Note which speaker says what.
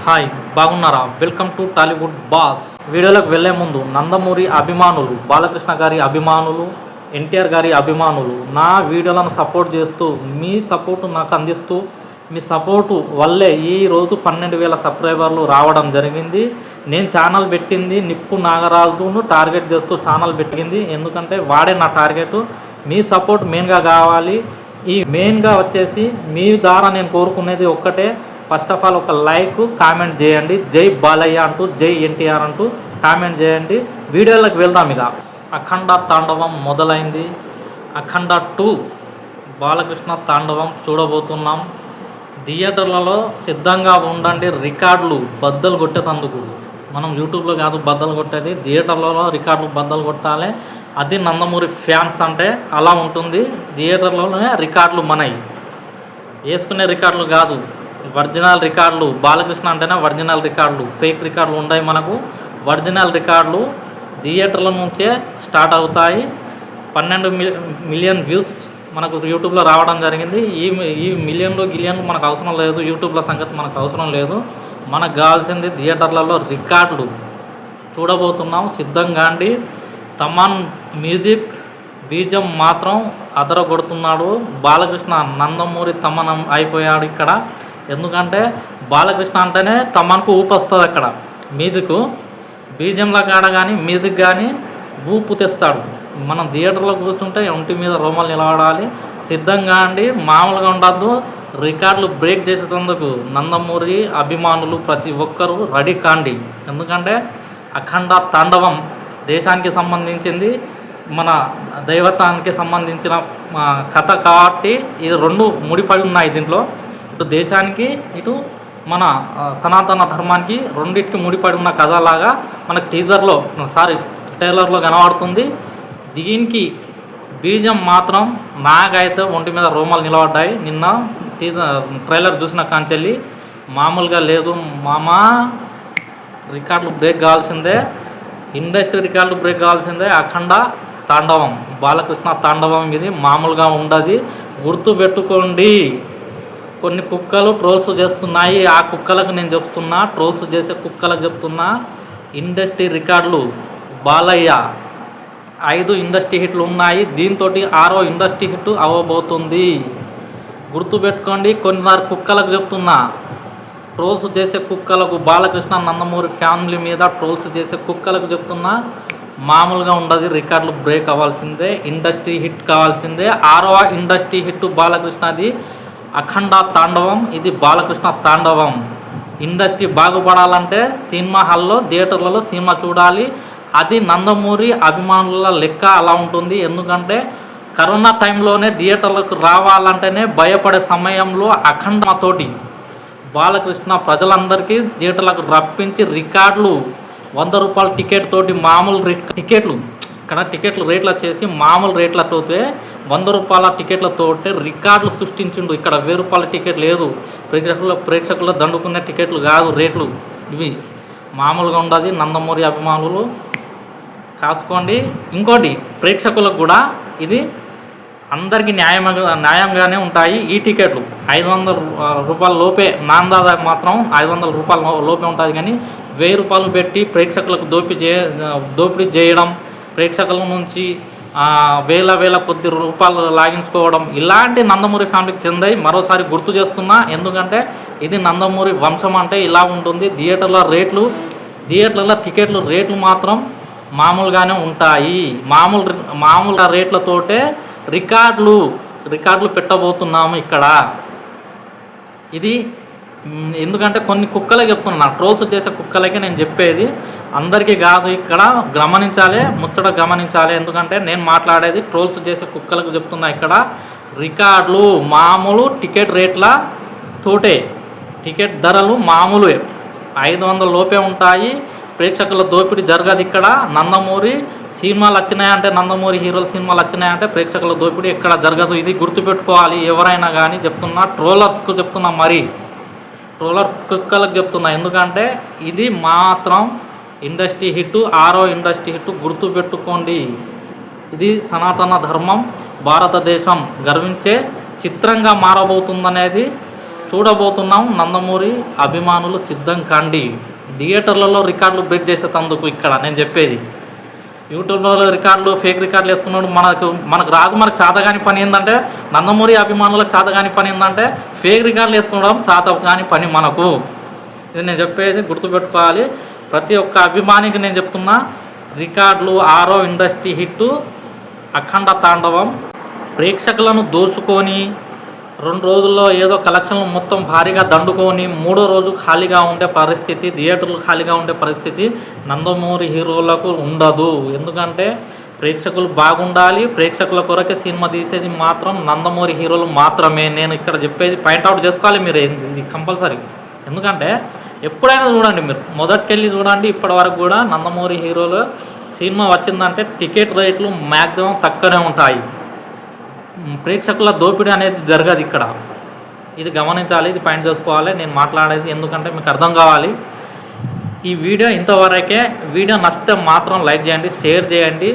Speaker 1: Hi, బాగున్నారా? Welcome to Tollywood boss. వీడియోలోకి వెళ్లే ముందు నందమూరి అభిమానులు, బాలకృష్ణ గారి అభిమానులు, ఎన్టీఆర్ గారి అభిమానులు నా వీడియోలను సపోర్ట్ చేస్తూ మీ సపోర్టు నాకు అందిస్తూ మీ సపోర్టు వల్లే ఈరోజు 12,000 సబ్స్క్రైబర్లు రావడం జరిగింది. నేను ఛానల్ పెట్టింది నిప్పు నాగరాజును టార్గెట్ చేస్తూ ఛానల్ పెట్టింది. ఎందుకంటే వాడే నా టార్గెట్. మీ సపోర్ట్ మెయిన్గా కావాలి. ఈ మెయిన్గా వచ్చేసి మీ ద్వారా నేను కోరుకునేది ఒక్కటే. ఫస్ట్ ఆఫ్ ఆల్ ఒక లైక్, కామెంట్ చేయండి. జై బాలయ్య అంటూ, జై ఎన్టీఆర్ అంటూ కామెంట్ చేయండి. వీడియోలోకి వెళ్దాం. ఇక అఖండ తాండవం మొదలైంది. అఖండ 2 బాలకృష్ణ తాండవం చూడబోతున్నాం. థియేటర్లలో సిద్ధంగా ఉండండి. రికార్డులు బద్దలు కొట్టేటందుకు. మనం యూట్యూబ్లో కాదు బద్దలు కొట్టేది, థియేటర్లలో రికార్డులు బద్దలు కొట్టాలి. అది నందమూరి ఫ్యాన్స్ అంటే అలా ఉంటుంది. థియేటర్లోనే రికార్డులు మనవి, వేసుకునే రికార్డులు కాదు, ఒరిజినల్ రికార్డులు. బాలకృష్ణ అంటేనే ఒరిజినల్ రికార్డులు, ఫేక్ రికార్డులు ఉంటాయి. మనకు ఒరిజినల్ రికార్డులు థియేటర్ల నుంచే స్టార్ట్ అవుతాయి. 12 మిలియన్ వ్యూస్ మనకు యూట్యూబ్లో రావడం జరిగింది. ఈ మిలియన్లు గిలియన్లు మనకు అవసరం లేదు. యూట్యూబ్లో సంగతి మనకు అవసరం లేదు. మనకు కావాల్సింది థియేటర్లలో రికార్డులు చూడబోతున్నాం. సిద్ధంగా అండి. తమన్ మ్యూజిక్ బీజం మాత్రం అదరగొడుతున్నాడు. బాలకృష్ణ నందమూరి తమనం అయిపోయాడు ఇక్కడ. ఎందుకంటే బాలకృష్ణ అంటేనే తమన్కు ఊపు వస్తుంది. అక్కడ మ్యూజిక్ బీజంలో కాడ కానీ మ్యూజిక్ కానీ ఊపు తెస్తాడు. మనం థియేటర్లో కూర్చుంటే ఒంటి మీద రోమాలు నిలబడాలి. సిద్ధంగా అండి. మామూలుగా ఉండద్దు. రికార్డులు బ్రేక్ చేసేందుకు నందమూరి అభిమానులు ప్రతి ఒక్కరూ రెడీ కాండి. ఎందుకంటే అఖండ తాండవం దేశానికి సంబంధించింది, మన దైవతానికి సంబంధించిన కథ కాబట్టి ఇది రెండు ముడిపడి ఉన్నాయి దీంట్లో. ఇటు దేశానికి, ఇటు మన సనాతన ధర్మానికి రెండింటికి ముడిపడి ఉన్న కథలాగా మనకు ట్రైలర్లో కనబడుతుంది. దీనికి బీజం మాత్రం నాకైతే ఒంటి మీద రోమాలు నిలబడ్డాయి. నిన్న ట్రైలర్ చూసిన కాంచెల్లి మామూలుగా లేదు మామా. రికార్డులు బ్రేక్ కావాల్సిందే, ఇండస్ట్రీ రికార్డులు బ్రేక్ కావాల్సిందే. అఖండ తాండవం, బాలకృష్ణ తాండవం ఇది మామూలుగా ఉండదు. గుర్తుపెట్టుకోండి. కొన్ని కుక్కలు ట్రోల్స్ చేస్తున్నాయి. ఆ కుక్కలకు నేను చెప్తున్నా, ట్రోల్స్ చేసే కుక్కలకు చెప్తున్నా, ఇండస్ట్రీ రికార్డులు బాలయ్య 5 ఇండస్ట్రీ హిట్లు ఉన్నాయి. దీంతో 6వ ఇండస్ట్రీ హిట్ అవ్వబోతుంది. గుర్తుపెట్టుకోండి. కొన్నిసార్లు కుక్కలకు చెప్తున్నా, ట్రోల్స్ చేసే కుక్కలకు, బాలకృష్ణ నందమూరి ఫ్యామిలీ మీద ట్రోల్స్ చేసే కుక్కలకు చెప్తున్నా, మామూలుగా ఉండదు. రికార్డులు బ్రేక్ అవ్వాల్సిందే, ఇండస్ట్రీ హిట్ కావాల్సిందే. 6వ ఇండస్ట్రీ హిట్ బాలకృష్ణది అఖండ తాండవం. ఇది బాలకృష్ణ తాండవం. ఇండస్ట్రీ బాగుపడాలంటే సినిమా హాల్లో, థియేటర్లలో సినిమా చూడాలి. అది నందమూరి అభిమానుల లెక్క అలా ఉంటుంది. ఎందుకంటే కరోనా టైంలోనే థియేటర్లకు రావాలంటేనే భయపడే సమయంలో అఖండతోటి బాలకృష్ణ ప్రజలందరికీ థియేటర్లకు రప్పించి రికార్డులు 100 రూపాయల టికెట్ తోటి, మామూలు టికెట్లు ఇక్కడ టికెట్లు రేట్లు వచ్చేసి మామూలు రేట్లతోటే 100 రూపాయల టికెట్లతోటే రికార్డులు సృష్టించిండు. ఇక్కడ 1000 రూపాయల టికెట్ లేదు. ప్రేక్షకుల దండుకునే టికెట్లు కాదు రేట్లు ఇవి. మామూలుగా ఉండదు. నందమూరి అభిమానులు కాసుకోండి. ఇంకోటి, ప్రేక్షకులకు కూడా ఇది అందరికీ న్యాయంగానే ఉంటాయి. ఈ టికెట్లు 500 రూపాయల లోపే, నాందాదా మాత్రం 500 రూపాయల లోపే ఉంటుంది. కానీ 1000 రూపాయలు పెట్టి ప్రేక్షకులకు దోపిడీ చేయడం, ప్రేక్షకుల నుంచి వేల కొద్ది రూపాయలు లాగించుకోవడం, ఇలాంటి నందమూరి ఫ్యామిలీకి చెందాయి. మరోసారి గుర్తు చేస్తున్నా. ఎందుకంటే ఇది నందమూరి వంశం అంటే ఇలా ఉంటుంది. థియేటర్ల టికెట్లు రేట్లు మాత్రం మామూలుగానే ఉంటాయి. మామూలు రేట్లతోటే రికార్డులు పెట్టబోతున్నాము ఇక్కడ. ఇది ఎందుకంటే కొన్ని కుక్కలకి చెప్తున్నా, ట్రోల్స్ చేసే కుక్కలకి నేను చెప్పేది, అందరికీ కాదు. ఇక్కడ ముచ్చట గమనించాలి. ఎందుకంటే నేను మాట్లాడేది ట్రోల్స్ చేసే కుక్కలకు చెప్తున్నా. ఇక్కడ రికార్డులు మామూలు టికెట్ రేట్ల తోటే, టికెట్ ధరలు మామూలు 500 లోపే ఉంటాయి. ప్రేక్షకుల దోపిడీ జరగదు ఇక్కడ. నందమూరి సినిమాలు వచ్చినాయంటే, నందమూరి హీరోల సినిమాలు వచ్చినాయంటే ప్రేక్షకుల దోపిడీ ఎక్కడ జరగదు. ఇది గుర్తుపెట్టుకోవాలి. ఎవరైనా కానీ చెప్తున్నా, ట్రోలర్స్కు చెప్తున్నా, మరి ట్రోలర్ కుక్కలకు చెప్తున్నా. ఎందుకంటే ఇది మాత్రం ఇండస్ట్రీ హిట్, 6వ ఇండస్ట్రీ హిట్. గుర్తుపెట్టుకోండి. ఇది సనాతన ధర్మం, భారతదేశం గర్వించే చిత్రంగా మారబోతుందనేది చూడబోతున్నాం. నందమూరి అభిమానులు సిద్ధం కండి. థియేటర్లలో రికార్డులు బ్రేక్ చేసేటందుకు ఇక్కడ నేను చెప్పేది. యూట్యూబ్లో రికార్డులు ఫేక్ రికార్డులు వేసుకున్నాడు. మనకు రాదు. మనకు చేతగాని పని ఏంటంటే, నందమూరి అభిమానులకు చేతగాని పని ఏంటంటే ఫేక్ రికార్డులు వేసుకోవడం చేతగాని పని మనకు. ఇది నేను చెప్పేది గుర్తుపెట్టుకోవాలి. ప్రతి ఒక్క అభిమానికి నేను చెప్తున్నా, రికార్డులు 6వ ఇండస్ట్రీ హిట్ అఖండ తాండవం ప్రేక్షకులను దోచుకొని 2 రోజుల్లో ఏదో కలెక్షన్లు మొత్తం భారీగా దండుకొని 3వ రోజు ఖాళీగా ఉండే పరిస్థితి, థియేటర్లు ఖాళీగా ఉండే పరిస్థితి నందమూరి హీరోలకు ఉండదు. ఎందుకంటే ప్రేక్షకులు బాగుండాలి. ప్రేక్షకుల కొరకే సినిమా తీసేది మాత్రం నందమూరి హీరోలు మాత్రమే. నేను ఇక్కడ చెప్పేది పాయింట్అవుట్ చేసుకోవాలి మీరు, ఇది కంపల్సరీ. ఎందుకంటే ఎప్పుడైనా చూడండి, మీరు మొదటికెళ్ళి చూడండి, ఇప్పటి వరకు కూడా నందమూరి హీరోలు సినిమా వచ్చిందంటే టికెట్ రేట్లు మ్యాక్సిమం తక్కువనే ఉంటాయి. ప్రేక్షకుల దోపిడీ అనేది జరగదు ఇక్కడ. ఇది గమనించాలి, ఇది పాయింట్ చేసుకోవాలి నేను మాట్లాడేది. ఎందుకంటే మీకు అర్థం కావాలి. ఈ వీడియో ఇంతవరకే. వీడియో నచ్చితే మాత్రం లైక్ చేయండి, షేర్ చేయండి.